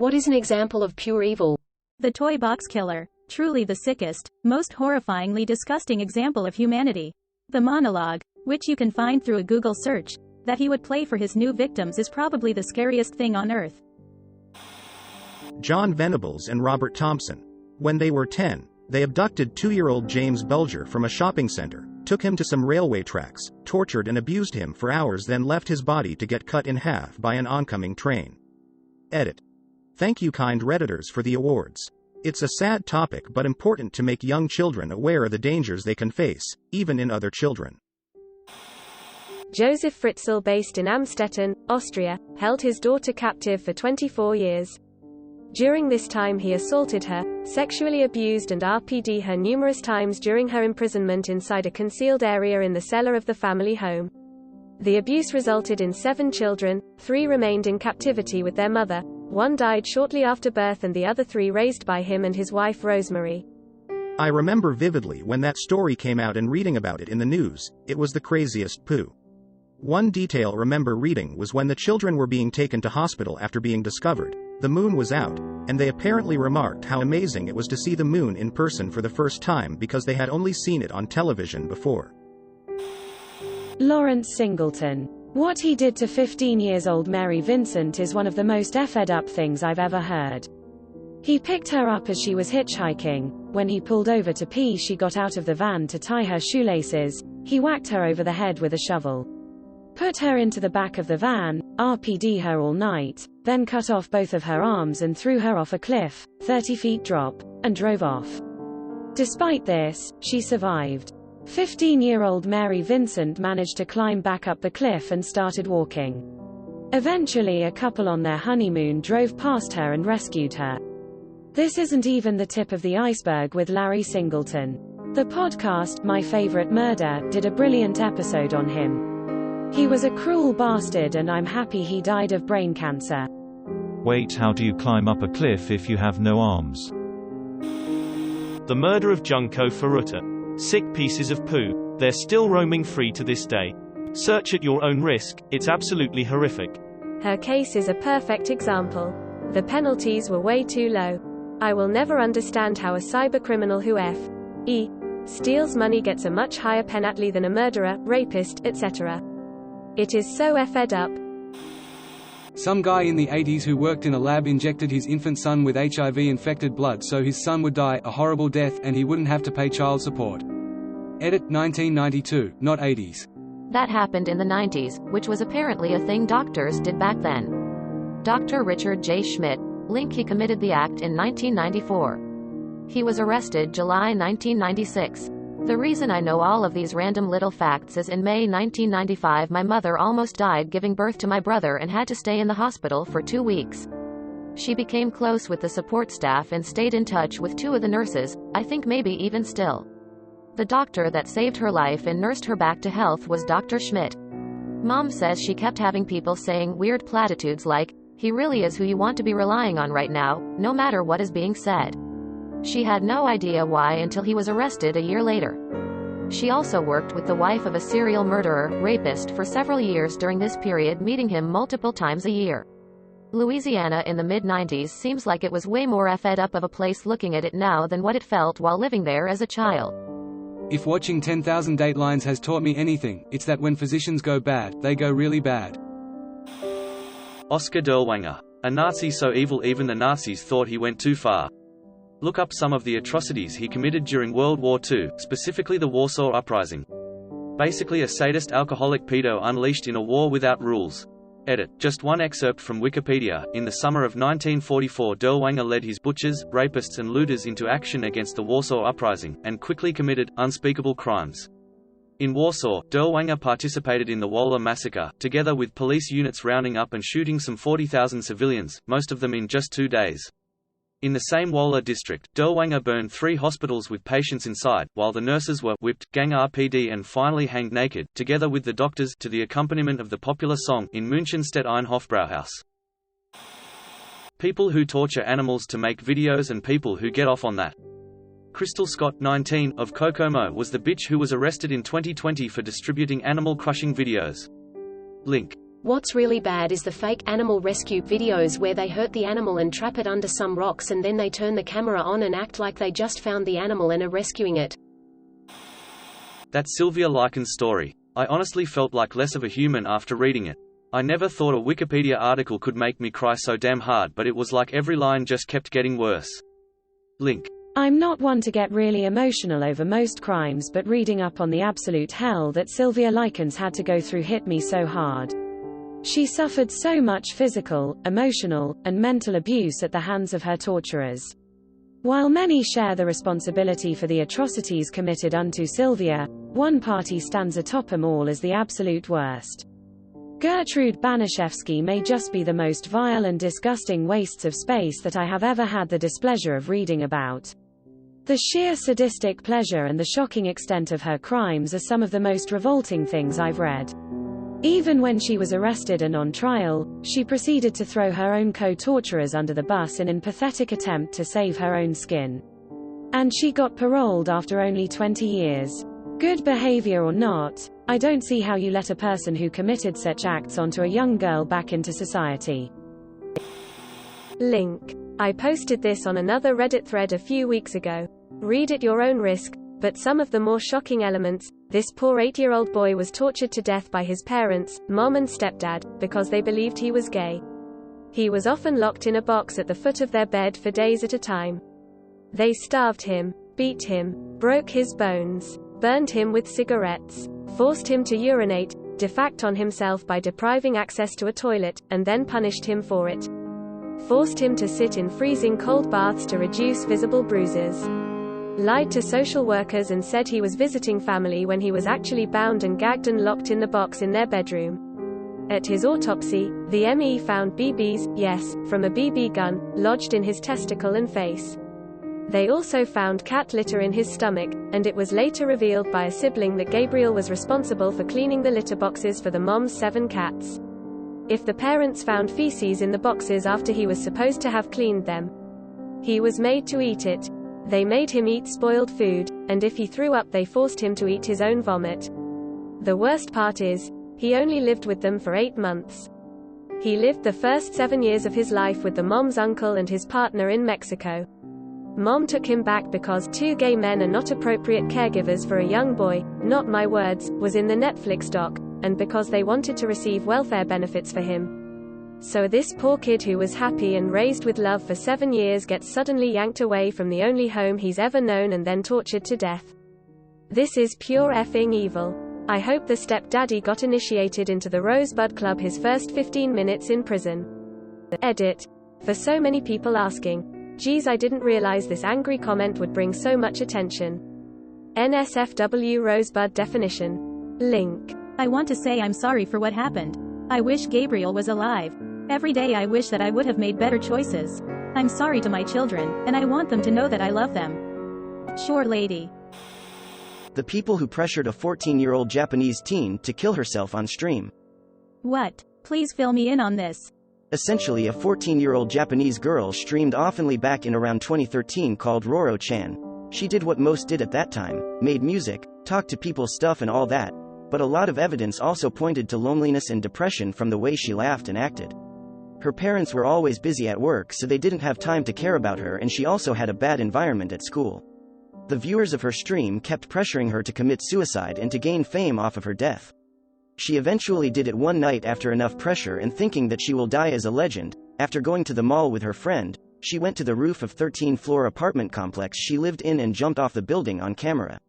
What is an example of pure evil? The toy box killer. Truly the sickest, most horrifyingly disgusting example of humanity. The monologue, which you can find through a Google search, that he would play for his new victims is probably the scariest thing on earth. John Venables and Robert Thompson. When they were 10, they abducted 2-year-old James Bulger from a shopping center, took him to some railway tracks, tortured and abused him for hours, then left his body to get cut in half by an oncoming train. Edit. Thank you, kind Redditors, for the awards. It's a sad topic but important to make young children aware of the dangers they can face, even in other children. Joseph Fritzl, based in Amstetten, Austria, held his daughter captive for 24 years. During this time he assaulted her, sexually abused and RPD'd her numerous times during her imprisonment inside a concealed area in the cellar of the family home. The abuse resulted in 7 children, 3 remained in captivity with their mother, 1 died shortly after birth and the other 3 raised by him and his wife Rosemary. I remember vividly when that story came out and reading about it in the news. It was the craziest poo. One detail I remember reading was when the children were being taken to hospital after being discovered, the moon was out, and they apparently remarked how amazing it was to see the moon in person for the first time because they had only seen it on television before. Lawrence Singleton. What he did to 15-year-old Mary Vincent is one of the most effed up things I've ever heard. He picked her up as she was hitchhiking. When he pulled over to pee, she got out of the van to tie her shoelaces. He whacked her over the head with a shovel. Put her into the back of the van, RPD her all night, then cut off both of her arms and threw her off a cliff, 30 feet drop, and drove off. Despite this, she survived. 15-year-old Mary Vincent managed to climb back up the cliff and started walking. Eventually a couple on their honeymoon drove past her and rescued her. This isn't even the tip of the iceberg with Larry Singleton. The podcast, My Favorite Murder, did a brilliant episode on him. He was a cruel bastard and I'm happy he died of brain cancer. Wait, how do you climb up a cliff if you have no arms? The murder of Junko Furuta. Sick pieces of poo. They're still roaming free to this day. Search at your own risk, it's absolutely horrific. Her case is a perfect example. The penalties were way too low. I will never understand how a cybercriminal who f.e. steals money gets a much higher penalty than a murderer, rapist, etc. It is so effed up. Some guy in the 80s who worked in a lab injected his infant son with HIV-infected blood so his son would die a horrible death and he wouldn't have to pay child support. Edit 1992, not 80s. That happened in the 90s, which was apparently a thing doctors did back then. Dr. Richard J. Schmidt, link he committed the act in 1994. He was arrested July 1996. The reason I know all of these random little facts is in May 1995 my mother almost died giving birth to my brother and had to stay in the hospital for 2 weeks. She became close with the support staff and stayed in touch with 2 of the nurses, I think maybe even still. The doctor that saved her life and nursed her back to health was Dr. Schmidt. Mom says she kept having people saying weird platitudes like, "He really is who you want to be relying on right now, no matter what is being said." She had no idea why until he was arrested a year later. She also worked with the wife of a serial murderer, rapist for several years during this period, meeting him multiple times a year. Louisiana in the mid-90s seems like it was way more effed up of a place looking at it now than what it felt while living there as a child. If watching 10,000 Datelines has taught me anything, it's that when physicians go bad, they go really bad. Oscar Derlwanger. A Nazi so evil even the Nazis thought he went too far. Look up some of the atrocities he committed during World War II, specifically the Warsaw Uprising. Basically a sadist alcoholic pedo unleashed in a war without rules. Edit. Just one excerpt from Wikipedia. In the summer of 1944 Derlwanger led his butchers, rapists and looters into action against the Warsaw Uprising, and quickly committed unspeakable crimes. In Warsaw, Derlwanger participated in the Wola massacre, together with police units rounding up and shooting some 40,000 civilians, most of them in just 2 days. In the same Wola district, Derlwanger burned 3 hospitals with patients inside, while the nurses were whipped, gang RPD and finally hanged naked, together with the doctors, to the accompaniment of the popular song, in Münchenstedt ein Hofbrauhaus. People who torture animals to make videos and people who get off on that. Crystal Scott, 19, of Kokomo was the bitch who was arrested in 2020 for distributing animal crushing videos. Link. What's really bad is the fake animal rescue videos where they hurt the animal and trap it under some rocks and then they turn the camera on and act like they just found the animal and are rescuing it. That Sylvia Likens story. I honestly felt like less of a human after reading it. I never thought a Wikipedia article could make me cry so damn hard, but it was like every line just kept getting worse. Link. I'm not one to get really emotional over most crimes, but reading up on the absolute hell that Sylvia Likens had to go through hit me so hard. She suffered so much physical, emotional, and mental abuse at the hands of her torturers. While many share the responsibility for the atrocities committed unto Sylvia, one party stands atop them all as the absolute worst. Gertrude Banaszewski may just be the most vile and disgusting wastes of space that I have ever had the displeasure of reading about. The sheer sadistic pleasure and the shocking extent of her crimes are some of the most revolting things I've read. Even when she was arrested and on trial, she proceeded to throw her own co-torturers under the bus in an pathetic attempt to save her own skin. And she got paroled after only 20 years. Good behavior or not, I don't see how you let a person who committed such acts onto a young girl back into society. Link. I posted this on another Reddit thread a few weeks ago. Read at your own risk, but some of the more shocking elements. This poor 8-year-old boy was tortured to death by his parents, mom and stepdad, because they believed he was gay. He was often locked in a box at the foot of their bed for days at a time. They starved him, beat him, broke his bones, burned him with cigarettes, forced him to urinate, defact on himself by depriving access to a toilet, and then punished him for it. Forced him to sit in freezing cold baths to reduce visible bruises. Lied to social workers and said he was visiting family when he was actually bound and gagged and locked in the box in their bedroom. At his autopsy, the ME found BBs, yes, from a BB gun, lodged in his testicle and face. They also found cat litter in his stomach, and it was later revealed by a sibling that Gabriel was responsible for cleaning the litter boxes for the mom's 7 cats. If the parents found feces in the boxes after he was supposed to have cleaned them, he was made to eat it. They made him eat spoiled food, and if he threw up they forced him to eat his own vomit. The worst part is, he only lived with them for 8 months. He lived the first 7 years of his life with the mom's uncle and his partner in Mexico. Mom took him back because 2 gay men are not appropriate caregivers for a young boy, not my words, was in the Netflix doc, and because they wanted to receive welfare benefits for him. So this poor kid who was happy and raised with love for 7 years gets suddenly yanked away from the only home he's ever known and then tortured to death. This is pure effing evil. I hope the stepdaddy got initiated into the Rosebud Club his first 15 minutes in prison. Edit. For so many people asking, geez, I didn't realize this angry comment would bring so much attention. NSFW Rosebud definition. Link. I want to say I'm sorry for what happened. I wish Gabriel was alive. Every day I wish that I would have made better choices. I'm sorry to my children, and I want them to know that I love them. Sure, lady. The people who pressured a 14-year-old Japanese teen to kill herself on stream. What? Please fill me in on this. Essentially, a 14-year-old Japanese girl streamed oftenly back in around 2013 called Roro-chan. She did what most did at that time, made music, talked to people stuff and all that, but a lot of evidence also pointed to loneliness and depression from the way she laughed and acted. Her parents were always busy at work, so they didn't have time to care about her, and she also had a bad environment at school. The viewers of her stream kept pressuring her to commit suicide and to gain fame off of her death. She eventually did it one night after enough pressure, and thinking that she will die as a legend, after going to the mall with her friend, she went to the roof of 13-floor apartment complex she lived in and jumped off the building on camera.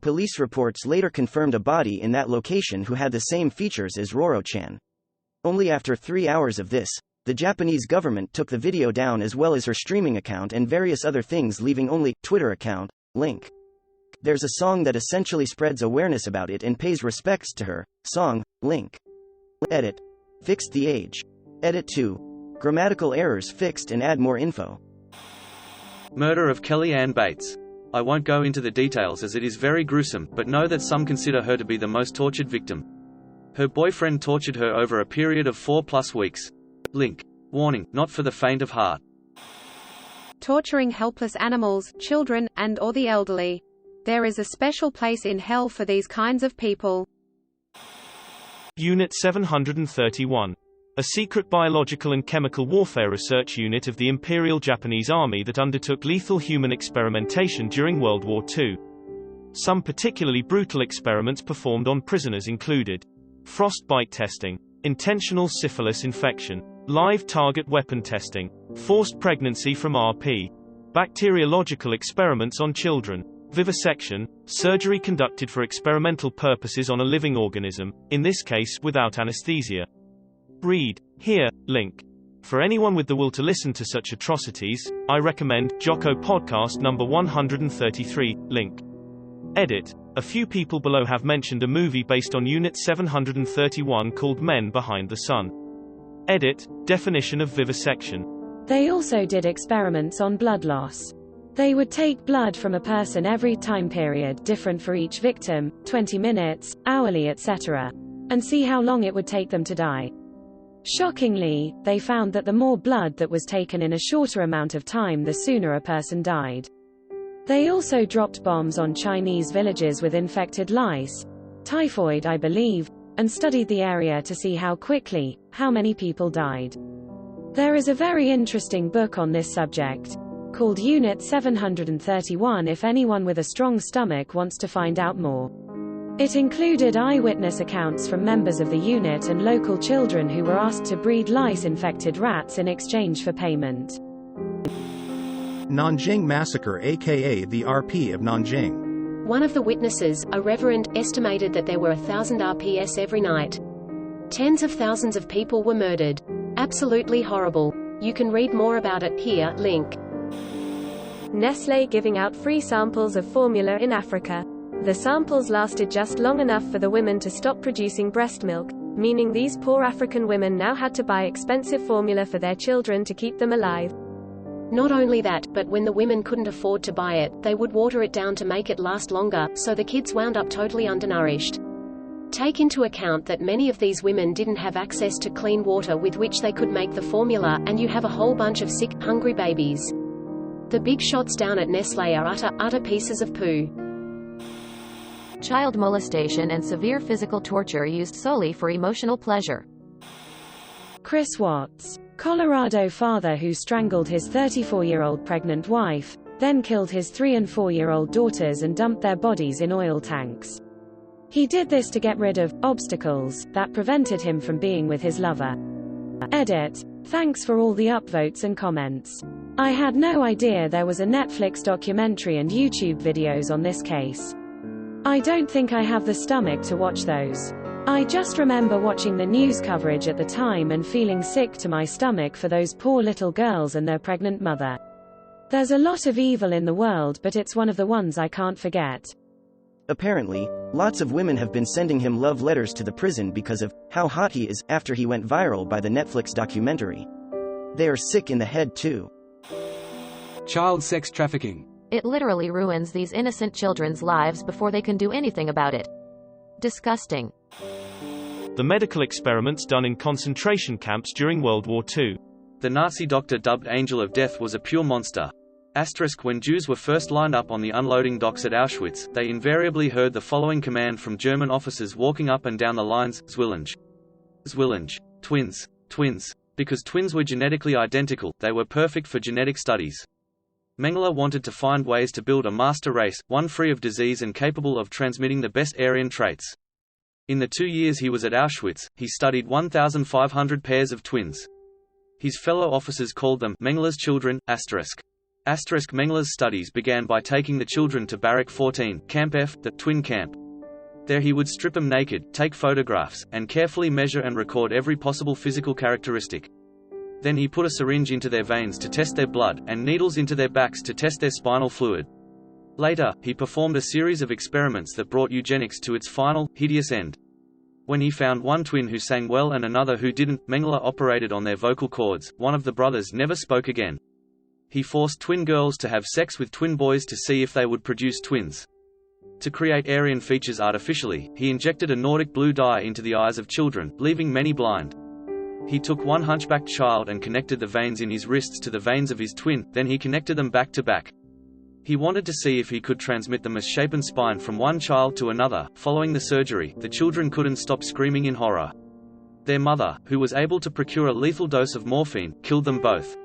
Police reports later confirmed a body in that location who had the same features as Roro-chan. Only after 3 hours of this, the Japanese government took the video down as well as her streaming account and various other things, leaving only Twitter account, link. There's a song that essentially spreads awareness about it and pays respects to her. Song, link. Edit. Fixed the age. Edit 2. Grammatical errors fixed and add more info. Murder of Kellyanne Bates. I won't go into the details as it is very gruesome, but know that some consider her to be the most tortured victim. Her boyfriend tortured her over a period of 4+ weeks. Link. Warning, not for the faint of heart. Torturing helpless animals, children, and/or the elderly. There is a special place in hell for these kinds of people. Unit 731. A secret biological and chemical warfare research unit of the Imperial Japanese Army that undertook lethal human experimentation during World War II. Some particularly brutal experiments performed on prisoners included frostbite testing, intentional syphilis infection, live target weapon testing, forced pregnancy from RP, bacteriological experiments on children, vivisection, surgery conducted for experimental purposes on a living organism, in this case without anesthesia. Read here, link. For anyone with the will to listen to such atrocities, I recommend Jocko Podcast number 133, link. Edit. A few people below have mentioned a movie based on Unit 731 called Men Behind the Sun. Edit. Definition of vivisection. They also did experiments on blood loss. They would take blood from a person every time period different for each victim, 20 minutes, hourly etc., and see how long it would take them to die. Shockingly, they found that the more blood that was taken in a shorter amount of time, the sooner a person died. They also dropped bombs on Chinese villages with infected lice, typhoid I believe, and studied the area to see how many people died. There is a very interesting book on this subject, called Unit 731 if anyone with a strong stomach wants to find out more. It included eyewitness accounts from members of the unit and local children who were asked to breed lice-infected rats in exchange for payment. Nanjing Massacre, aka the RP of Nanjing. One of the witnesses, a reverend, estimated that there were 1,000 RPS every night. Tens of thousands of people were murdered. Absolutely horrible. You can read more about it here, link. Nestlé giving out free samples of formula in Africa. The samples lasted just long enough for the women to stop producing breast milk, meaning these poor African women now had to buy expensive formula for their children to keep them alive. Not only that, but when the women couldn't afford to buy it, they would water it down to make it last longer, so the kids wound up totally undernourished. Take into account that many of these women didn't have access to clean water with which they could make the formula, and you have a whole bunch of sick, hungry babies. The big shots down at Nestlé are utter pieces of poo. Child molestation and severe physical torture used solely for emotional pleasure. Chris Watts, Colorado father who strangled his 34-year-old pregnant wife, then killed his 3- and 4-year-old daughters and dumped their bodies in oil tanks. He did this to get rid of obstacles that prevented him from being with his lover. Edit. Thanks for all the upvotes and comments. I had no idea there was a Netflix documentary and YouTube videos on this case. I don't think I have the stomach to watch those. I just remember watching the news coverage at the time and feeling sick to my stomach for those poor little girls and their pregnant mother. There's a lot of evil in the world, but it's one of the ones I can't forget. Apparently, lots of women have been sending him love letters to the prison because of how hot he is after he went viral by the Netflix documentary. They are sick in the head too. Child sex trafficking. It literally ruins these innocent children's lives before they can do anything about it. Disgusting. The medical experiments done in concentration camps during World War II. The Nazi doctor dubbed Angel of Death was a pure monster. When Jews were first lined up on the unloading docks at Auschwitz, they invariably heard the following command from German officers walking up and down the lines: Zwillinge. Zwillinge. Twins. Twins. Because twins were genetically identical, they were perfect for genetic studies. Mengele wanted to find ways to build a master race, one free of disease and capable of transmitting the best Aryan traits. In the 2 years he was at Auschwitz, he studied 1,500 pairs of twins. His fellow officers called them Mengele's children. Mengele's studies began by taking the children to Barrack 14, Camp F, the twin camp. There he would strip them naked, take photographs, and carefully measure and record every possible physical characteristic. Then he put a syringe into their veins to test their blood, and needles into their backs to test their spinal fluid. Later, he performed a series of experiments that brought eugenics to its final, hideous end. When he found one twin who sang well and another who didn't, Mengele operated on their vocal cords. One of the brothers never spoke again. He forced twin girls to have sex with twin boys to see if they would produce twins. To create Aryan features artificially, he injected a Nordic blue dye into the eyes of children, leaving many blind. He took one hunchbacked child and connected the veins in his wrists to the veins of his twin, then he connected them back to back. He wanted to see if he could transmit the misshapen spine from one child to another. Following the surgery, the children couldn't stop screaming in horror. Their mother, who was able to procure a lethal dose of morphine, killed them both.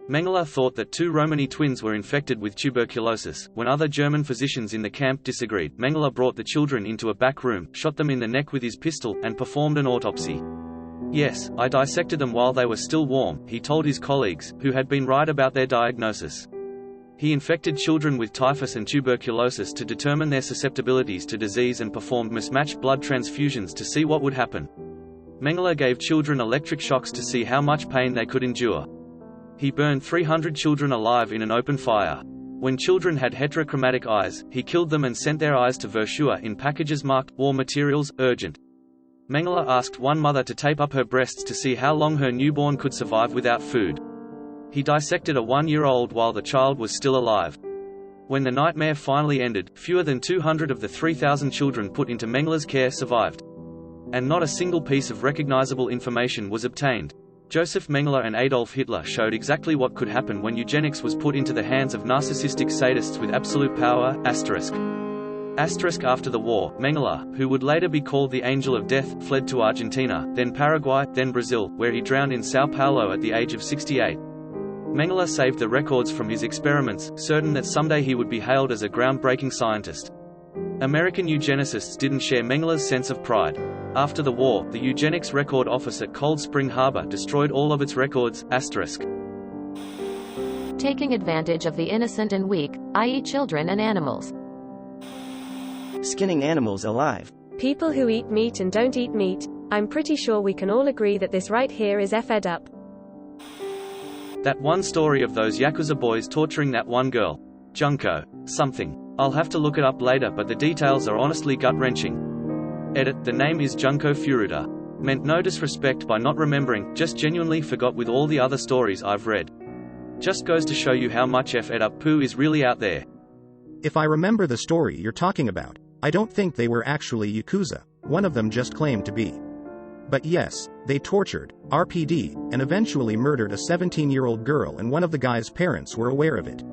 Mengele thought that 2 Romani twins were infected with tuberculosis. When other German physicians in the camp disagreed, Mengele brought the children into a back room, shot them in the neck with his pistol, and performed an autopsy. "Yes, I dissected them while they were still warm," he told his colleagues, who had been right about their diagnosis. He infected children with typhus and tuberculosis to determine their susceptibilities to disease and performed mismatched blood transfusions to see what would happen. Mengele gave children electric shocks to see how much pain they could endure. He burned 300 children alive in an open fire. When children had heterochromatic eyes, he killed them and sent their eyes to Verschure in packages marked "War Materials, Urgent." Mengele asked one mother to tape up her breasts to see how long her newborn could survive without food. He dissected a 1-year-old while the child was still alive. When the nightmare finally ended, fewer than 200 of the 3,000 children put into Mengele's care survived. And not a single piece of recognizable information was obtained. Joseph Mengele and Adolf Hitler showed exactly what could happen when eugenics was put into the hands of narcissistic sadists with absolute power. After the war, Mengele, who would later be called the Angel of Death, fled to Argentina, then Paraguay, then Brazil, where he drowned in São Paulo at the age of 68. Mengele saved the records from his experiments, certain that someday he would be hailed as a groundbreaking scientist. American eugenicists didn't share Mengele's sense of pride. After the war, the eugenics record office at Cold Spring Harbor destroyed all of its records. Taking advantage of the innocent and weak, i.e. children and animals. Skinning animals alive. People who eat meat and don't eat meat. I'm pretty sure we can all agree that this right here is effed up. That one story of those Yakuza boys torturing that one girl. Junko. Something. I'll have to look it up later, but the details are honestly gut-wrenching. Edit, the name is Junko Furuta. Meant no disrespect by not remembering, just genuinely forgot with all the other stories I've read. Just goes to show you how much effed up poo is really out there. If I remember the story you're talking about, I don't think they were actually Yakuza, one of them just claimed to be. But yes, they tortured, RPD, and eventually murdered a 17-year-old girl, and one of the guy's parents were aware of it.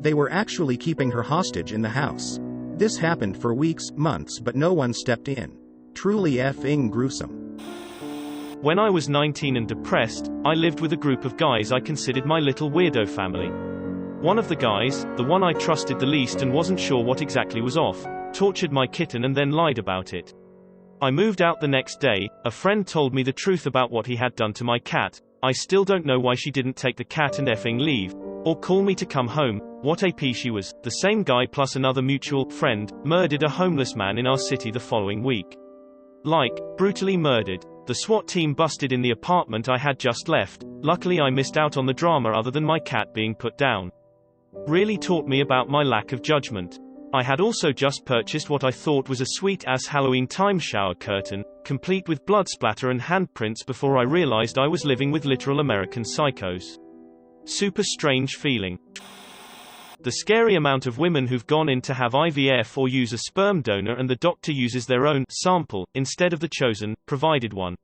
They were actually keeping her hostage in the house. This happened for weeks, months, but no one stepped in. Truly effing gruesome. When I was 19 and depressed, I lived with a group of guys I considered my little weirdo family. One of the guys, the one I trusted the least and wasn't sure what exactly was off, tortured my kitten and then lied about it. I moved out the next day. A friend told me the truth about what he had done to my cat. I still don't know why she didn't take the cat and effing leave, or call me to come home. What AP she was. The same guy plus another mutual friend murdered a homeless man in our city the following week. Like, brutally murdered. The SWAT team busted in the apartment I had just left. Luckily I missed out on the drama other than my cat being put down. Really taught me about my lack of judgment. I had also just purchased what I thought was a sweet-ass Halloween time shower curtain, complete with blood splatter and handprints, before I realized I was living with literal American psychos. Super strange feeling. The scary amount of women who've gone in to have IVF or use a sperm donor and the doctor uses their own sample instead of the chosen, provided one.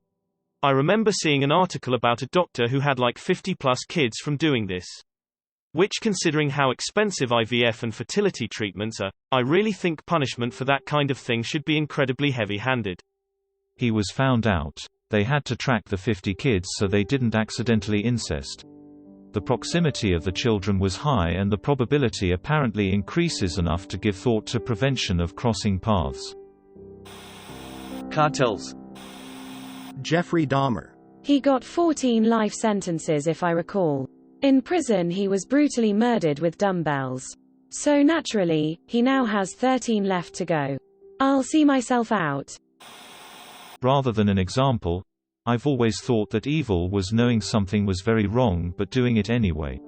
I remember seeing an article about a doctor who had like 50+ kids from doing this. Which, considering how expensive IVF and fertility treatments are, I really think punishment for that kind of thing should be incredibly heavy-handed. He was found out. They had to track the 50 kids so they didn't accidentally incest. The proximity of the children was high and the probability apparently increases enough to give thought to prevention of crossing paths. Cartels. Jeffrey Dahmer. He got 14 life sentences if I recall. In prison he was brutally murdered with dumbbells. So naturally, he now has 13 left to go. I'll see myself out. Rather than an example, I've always thought that evil was knowing something was very wrong but doing it anyway.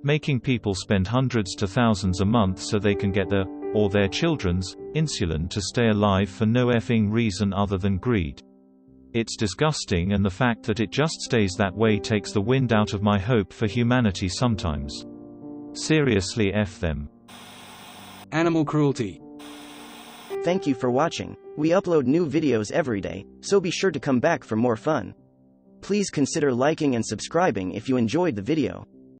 Making people spend hundreds to thousands a month so they can get their, or their children's, insulin to stay alive for no effing reason other than greed. It's disgusting, and the fact that it just stays that way takes the wind out of my hope for humanity sometimes. Seriously, F them. Animal cruelty. Thank you for watching. We upload new videos every day, so be sure to come back for more fun. Please consider liking and subscribing if you enjoyed the video.